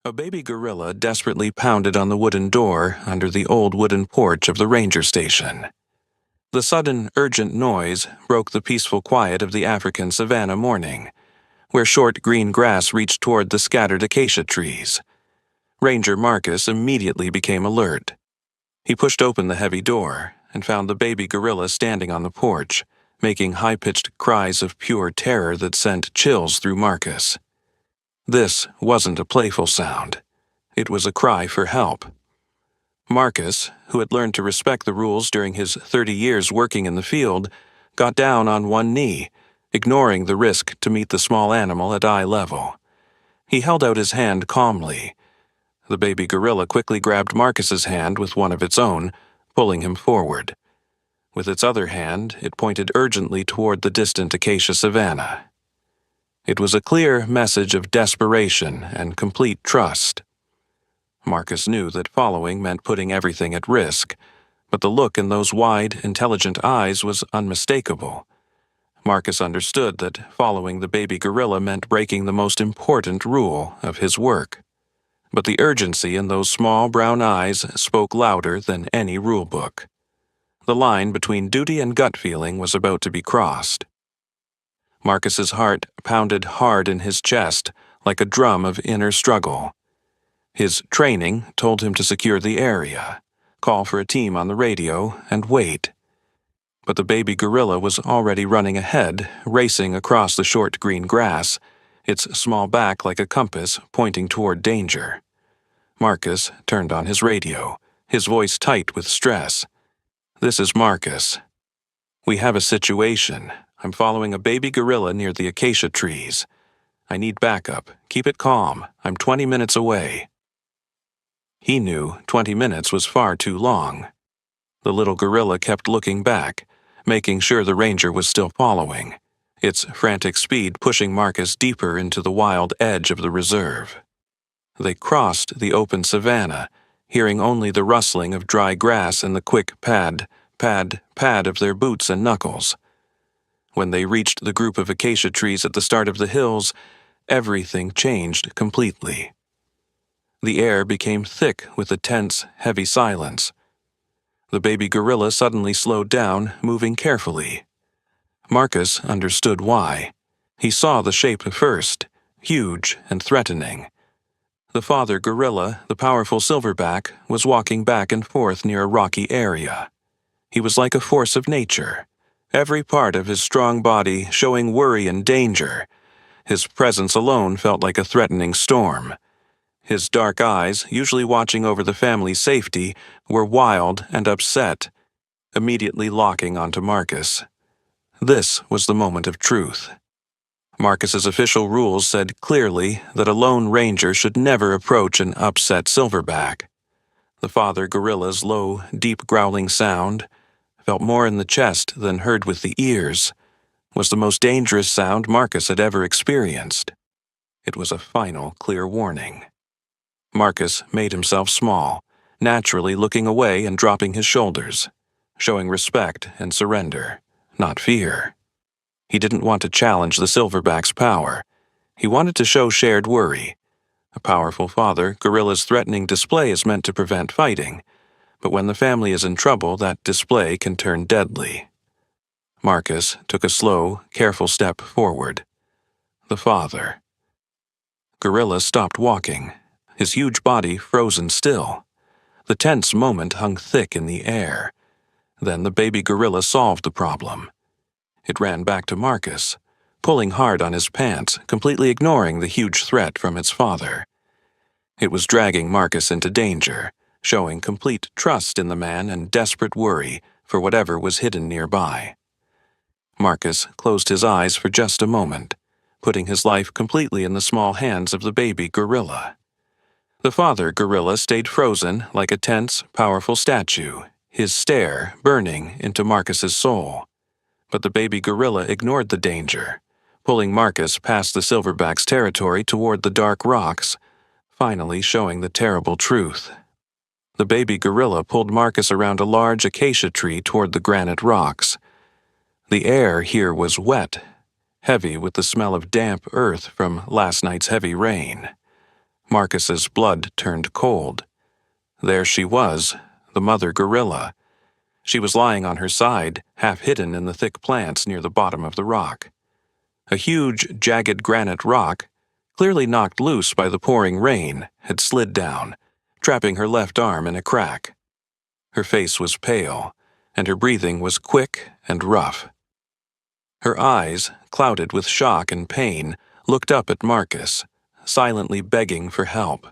A baby gorilla desperately pounded on the wooden door under the old wooden porch of the ranger station. The sudden, urgent noise broke the peaceful quiet of the African savanna morning, where short green grass reached toward the scattered acacia trees. Ranger Marcus immediately became alert. He pushed open the heavy door and found the baby gorilla standing on the porch, making high-pitched cries of pure terror that sent chills through Marcus. This wasn't a playful sound. It was a cry for help. Marcus, who had learned to respect the rules during his 30 years working in the field, got down on one knee, ignoring the risk to meet the small animal at eye level. He held out his hand calmly. The baby gorilla quickly grabbed Marcus's hand with one of its own, pulling him forward. With its other hand, it pointed urgently toward the distant acacia savanna. It was a clear message of desperation and complete trust. Marcus knew that following meant putting everything at risk, but the look in those wide, intelligent eyes was unmistakable. Marcus understood that following the baby gorilla meant breaking the most important rule of his work. But the urgency in those small brown eyes spoke louder than any rulebook. The line between duty and gut feeling was about to be crossed. Marcus's heart pounded hard in his chest like a drum of inner struggle. His training told him to secure the area, call for a team on the radio, and wait. But the baby gorilla was already running ahead, racing across the short green grass, its small back like a compass pointing toward danger. Marcus turned on his radio, his voice tight with stress. "This is Marcus. We have a situation. I'm following a baby gorilla near the acacia trees. I need backup. Keep it calm. I'm 20 minutes away." He knew 20 minutes was far too long. The little gorilla kept looking back, making sure the ranger was still following, its frantic speed pushing Marcus deeper into the wild edge of the reserve. They crossed the open savanna, hearing only the rustling of dry grass and the quick pad, pad, pad of their boots and knuckles. When they reached the group of acacia trees at the start of the hills, everything changed completely. The air became thick with a tense, heavy silence. The baby gorilla suddenly slowed down, moving carefully. Marcus understood why. He saw the shape first, huge and threatening. The father gorilla, the powerful silverback, was walking back and forth near a rocky area. He was like a force of nature, every part of his strong body showing worry and danger. His presence alone felt like a threatening storm. His dark eyes, usually watching over the family's safety, were wild and upset, immediately locking onto Marcus. This was the moment of truth. Marcus's official rules said clearly that a lone ranger should never approach an upset silverback. The father gorilla's low, deep growling sound, felt more in the chest than heard with the ears, was the most dangerous sound Marcus had ever experienced. It was a final, clear warning. Marcus made himself small, naturally looking away and dropping his shoulders, showing respect and surrender, not fear. He didn't want to challenge the silverback's power. He wanted to show shared worry. A powerful father gorilla's threatening display is meant to prevent fighting, but when the family is in trouble, that display can turn deadly. Marcus took a slow, careful step forward. The father. Gorilla stopped walking, his huge body frozen still. The tense moment hung thick in the air. Then the baby gorilla solved the problem. It ran back to Marcus, pulling hard on his pants, completely ignoring the huge threat from its father. It was dragging Marcus into danger, showing complete trust in the man and desperate worry for whatever was hidden nearby. Marcus closed his eyes for just a moment, putting his life completely in the small hands of the baby gorilla. The father gorilla stayed frozen like a tense, powerful statue, his stare burning into Marcus's soul. But the baby gorilla ignored the danger, pulling Marcus past the silverback's territory toward the dark rocks, finally showing the terrible truth. The baby gorilla pulled Marcus around a large acacia tree toward the granite rocks. The air here was wet, heavy with the smell of damp earth from last night's heavy rain. Marcus's blood turned cold. There she was, the mother gorilla. She was lying on her side, half hidden in the thick plants near the bottom of the rock. A huge, jagged granite rock, clearly knocked loose by the pouring rain, had slid down, trapping her left arm in a crack. Her face was pale, and her breathing was quick and rough. Her eyes, clouded with shock and pain, looked up at Marcus, silently begging for help.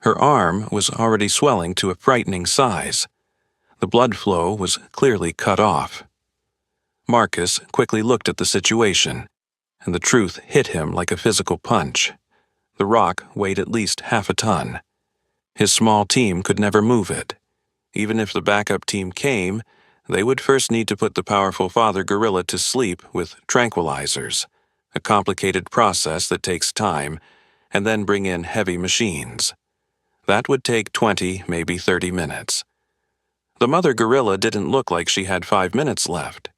Her arm was already swelling to a frightening size. The blood flow was clearly cut off. Marcus quickly looked at the situation, and the truth hit him like a physical punch. The rock weighed at least half a ton. His small team could never move it. Even if the backup team came, they would first need to put the powerful father gorilla to sleep with tranquilizers, a complicated process that takes time, and then bring in heavy machines. That would take 20, maybe 30 minutes. The mother gorilla didn't look like she had 5 minutes left.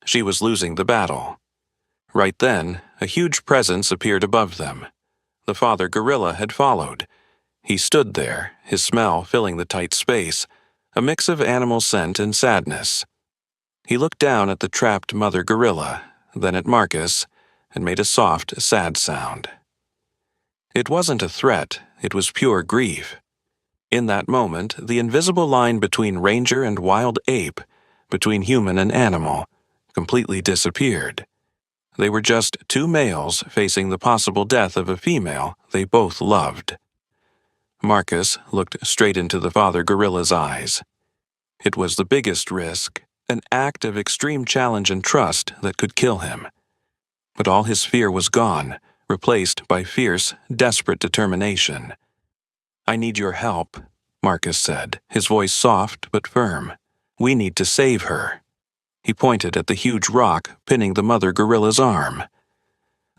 She was losing the battle. Right then, a huge presence appeared above them. The father gorilla had followed. He stood there, his smell filling the tight space, a mix of animal scent and sadness. He looked down at the trapped mother gorilla, then at Marcus, and made a soft, sad sound. It wasn't a threat, it was pure grief. In that moment, the invisible line between ranger and wild ape, between human and animal, completely disappeared. They were just two males facing the possible death of a female they both loved. Marcus looked straight into the father gorilla's eyes. It was the biggest risk, an act of extreme challenge and trust that could kill him. But all his fear was gone, replaced by fierce, desperate determination. "I need your help," Marcus said, his voice soft but firm. "We need to save her." He pointed at the huge rock pinning the mother gorilla's arm.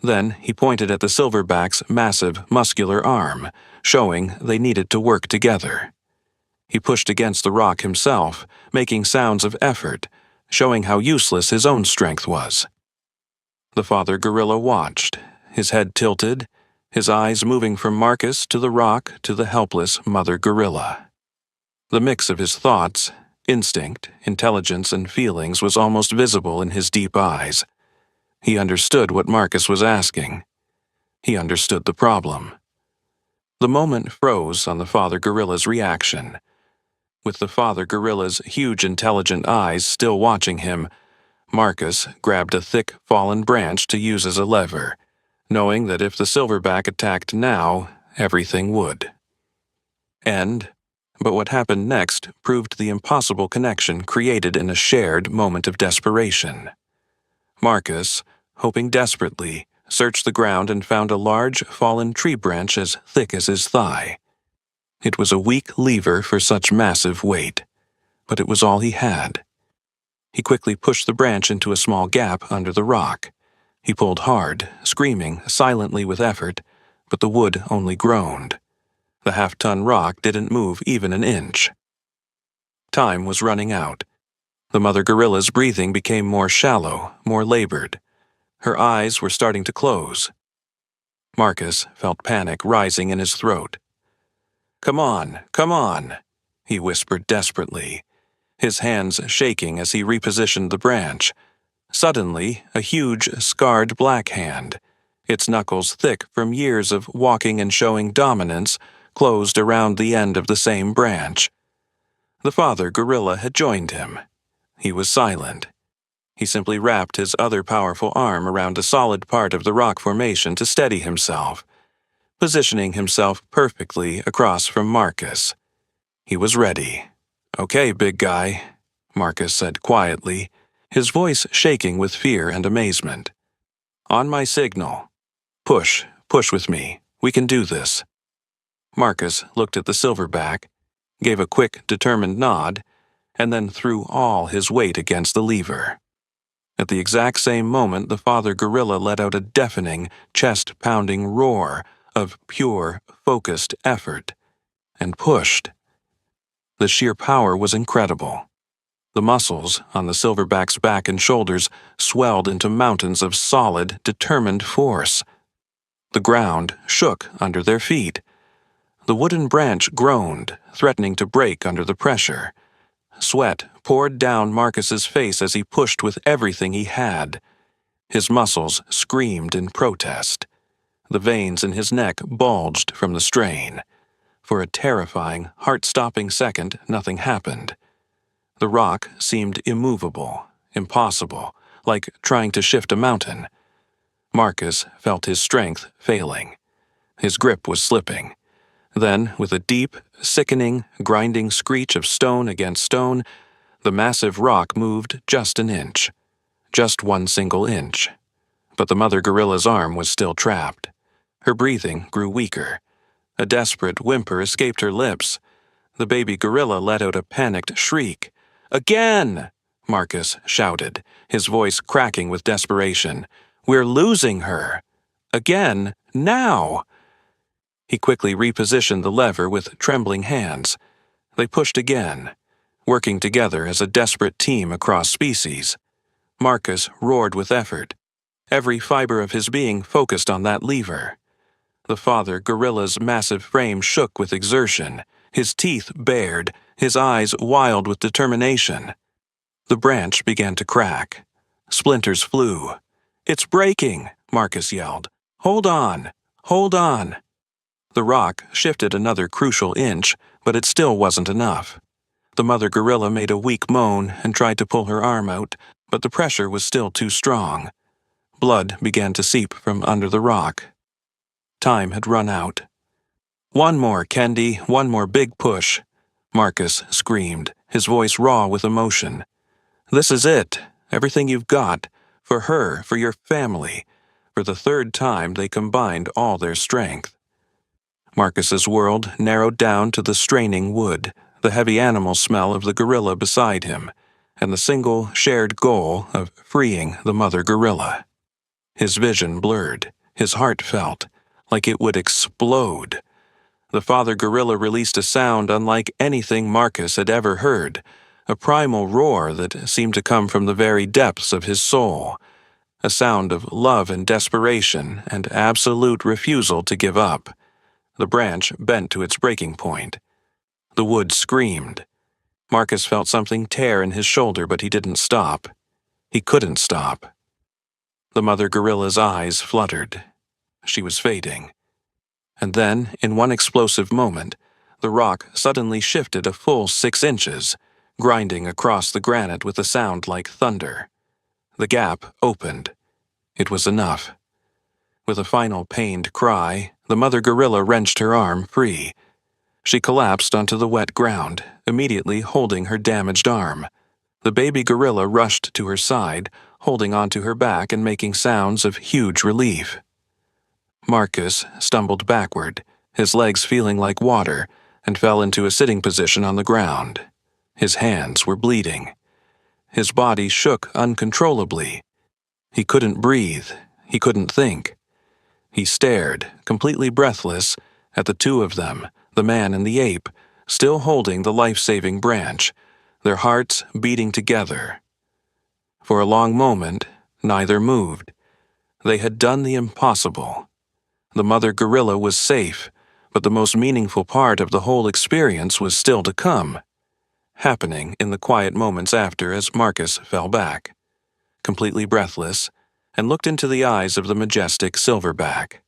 Then he pointed at the silverback's massive, muscular arm, showing they needed to work together. He pushed against the rock himself, making sounds of effort, showing how useless his own strength was. The father gorilla watched, his head tilted, his eyes moving from Marcus to the rock to the helpless mother gorilla. The mix of his thoughts, instinct, intelligence, and feelings was almost visible in his deep eyes. He understood what Marcus was asking. He understood the problem. The moment froze on the father gorilla's reaction. With the father gorilla's huge intelligent eyes still watching him, Marcus grabbed a thick fallen branch to use as a lever, knowing that if the silverback attacked now, everything would. But what happened next proved the impossible connection created in a shared moment of desperation. Marcus, hoping desperately, searched the ground and found a large, fallen tree branch as thick as his thigh. It was a weak lever for such massive weight, but it was all he had. He quickly pushed the branch into a small gap under the rock. He pulled hard, screaming silently with effort, but the wood only groaned. The half-ton rock didn't move even an inch. Time was running out. The mother gorilla's breathing became more shallow, more labored. Her eyes were starting to close. Marcus felt panic rising in his throat. Come on," he whispered desperately, his hands shaking as he repositioned the branch. Suddenly, a huge, scarred black hand, its knuckles thick from years of walking and showing dominance, closed around the end of the same branch. The father gorilla had joined him. He was silent. He simply wrapped his other powerful arm around a solid part of the rock formation to steady himself, positioning himself perfectly across from Marcus. He was ready. "Okay, big guy," Marcus said quietly, his voice shaking with fear and amazement. "On my signal. Push with me. We can do this." Marcus looked at the silverback, gave a quick, determined nod, and then threw all his weight against the lever. At the exact same moment, the father gorilla let out a deafening, chest-pounding roar of pure, focused effort, and pushed. The sheer power was incredible. The muscles on the silverback's back and shoulders swelled into mountains of solid, determined force. The ground shook under their feet, The wooden branch groaned, threatening to break under the pressure. Sweat poured down Marcus's face as he pushed with everything he had. His muscles screamed in protest. The veins in his neck bulged from the strain. For a terrifying, heart-stopping second, nothing happened. The rock seemed immovable, impossible, like trying to shift a mountain. Marcus felt his strength failing. His grip was slipping. Then, with a deep, sickening, grinding screech of stone against stone, the massive rock moved just an inch. Just one single inch. But the mother gorilla's arm was still trapped. Her breathing grew weaker. A desperate whimper escaped her lips. The baby gorilla let out a panicked shriek. "Again!" Marcus shouted, his voice cracking with desperation. "We're losing her! Again! Now!" He quickly repositioned the lever with trembling hands. They pushed again, working together as a desperate team across species. Marcus roared with effort. Every fiber of his being focused on that lever. The father gorilla's massive frame shook with exertion, his teeth bared, his eyes wild with determination. The branch began to crack. Splinters flew. "It's breaking!" Marcus yelled. "Hold on! Hold on!" The rock shifted another crucial inch, but it still wasn't enough. The mother gorilla made a weak moan and tried to pull her arm out, but the pressure was still too strong. Blood began to seep from under the rock. Time had run out. "One more, Kendi, one more big push," Marcus screamed, his voice raw with emotion. "This is it, everything you've got, for her, for your family." For the third time they combined all their strength. Marcus's world narrowed down to the straining wood, the heavy animal smell of the gorilla beside him, and the single shared goal of freeing the mother gorilla. His vision blurred, his heart felt like it would explode. The father gorilla released a sound unlike anything Marcus had ever heard, a primal roar that seemed to come from the very depths of his soul, a sound of love and desperation and absolute refusal to give up. The branch bent to its breaking point. The wood screamed. Marcus felt something tear in his shoulder, but he didn't stop. He couldn't stop. The mother gorilla's eyes fluttered. She was fading. And then, in one explosive moment, the rock suddenly shifted a full 6 inches, grinding across the granite with a sound like thunder. The gap opened. It was enough. With a final pained cry, the mother gorilla wrenched her arm free. She collapsed onto the wet ground, immediately holding her damaged arm. The baby gorilla rushed to her side, holding onto her back and making sounds of huge relief. Marcus stumbled backward, his legs feeling like water, and fell into a sitting position on the ground. His hands were bleeding. His body shook uncontrollably. He couldn't breathe. He couldn't think. He stared, completely breathless, at the two of them, the man and the ape, still holding the life-saving branch, their hearts beating together. For a long moment, neither moved. They had done the impossible. The mother gorilla was safe, but the most meaningful part of the whole experience was still to come, happening in the quiet moments after as Marcus fell back, completely breathless, and looked into the eyes of the majestic silverback.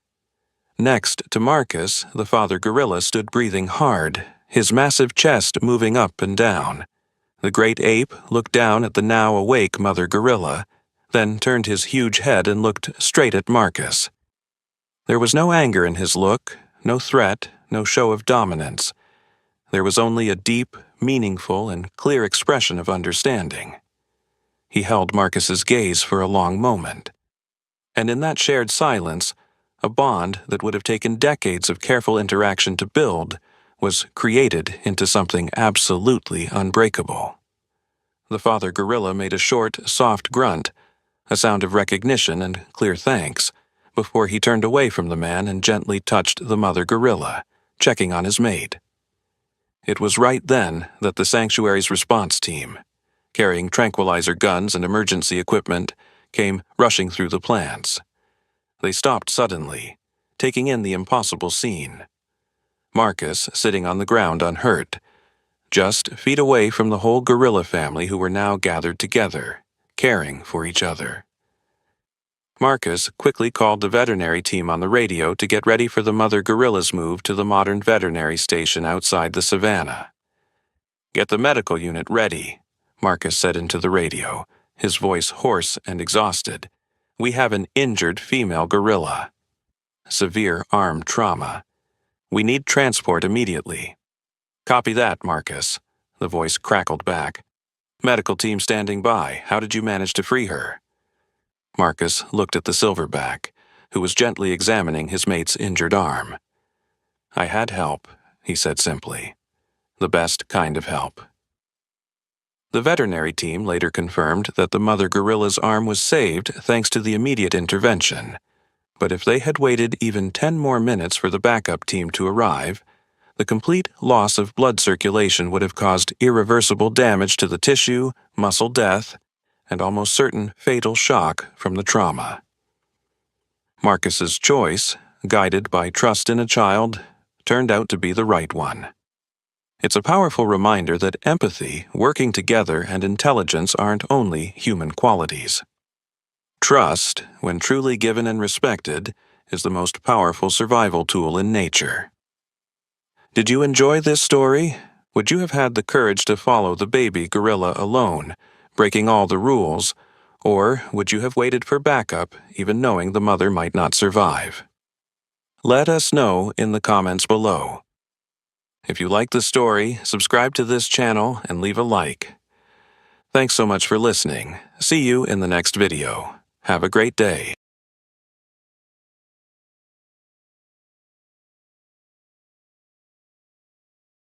Next to Marcus, the father gorilla stood breathing hard, his massive chest moving up and down. The great ape looked down at the now awake mother gorilla, then turned his huge head and looked straight at Marcus. There was no anger in his look, no threat, no show of dominance. There was only a deep, meaningful, and clear expression of understanding. He held Marcus's gaze for a long moment. And in that shared silence, a bond that would have taken decades of careful interaction to build was created into something absolutely unbreakable. The father gorilla made a short, soft grunt, a sound of recognition and clear thanks, before he turned away from the man and gently touched the mother gorilla, checking on his mate. It was right then that the sanctuary's response team, carrying tranquilizer guns and emergency equipment, came rushing through the plants. They stopped suddenly, taking in the impossible scene. Marcus sitting on the ground unhurt, just feet away from the whole gorilla family who were now gathered together, caring for each other. Marcus quickly called the veterinary team on the radio to get ready for the mother gorilla's move to the modern veterinary station outside the savannah. "Get the medical unit ready," Marcus said into the radio, his voice hoarse and exhausted. "We have an injured female gorilla. Severe arm trauma. We need transport immediately." "Copy that, Marcus," the voice crackled back. "Medical team standing by. How did you manage to free her?" Marcus looked at the silverback, who was gently examining his mate's injured arm. "I had help," he said simply. "The best kind of help." The veterinary team later confirmed that the mother gorilla's arm was saved thanks to the immediate intervention. But if they had waited even 10 more minutes for the backup team to arrive, the complete loss of blood circulation would have caused irreversible damage to the tissue, muscle death, and almost certain fatal shock from the trauma. Marcus's choice, guided by trust in a child, turned out to be the right one. It's a powerful reminder that empathy, working together, and intelligence aren't only human qualities. Trust, when truly given and respected, is the most powerful survival tool in nature. Did you enjoy this story? Would you have had the courage to follow the baby gorilla alone, breaking all the rules, or would you have waited for backup, even knowing the mother might not survive? Let us know in the comments below. If you like the story, subscribe to this channel and leave a like. Thanks so much for listening. See you in the next video. Have a great day.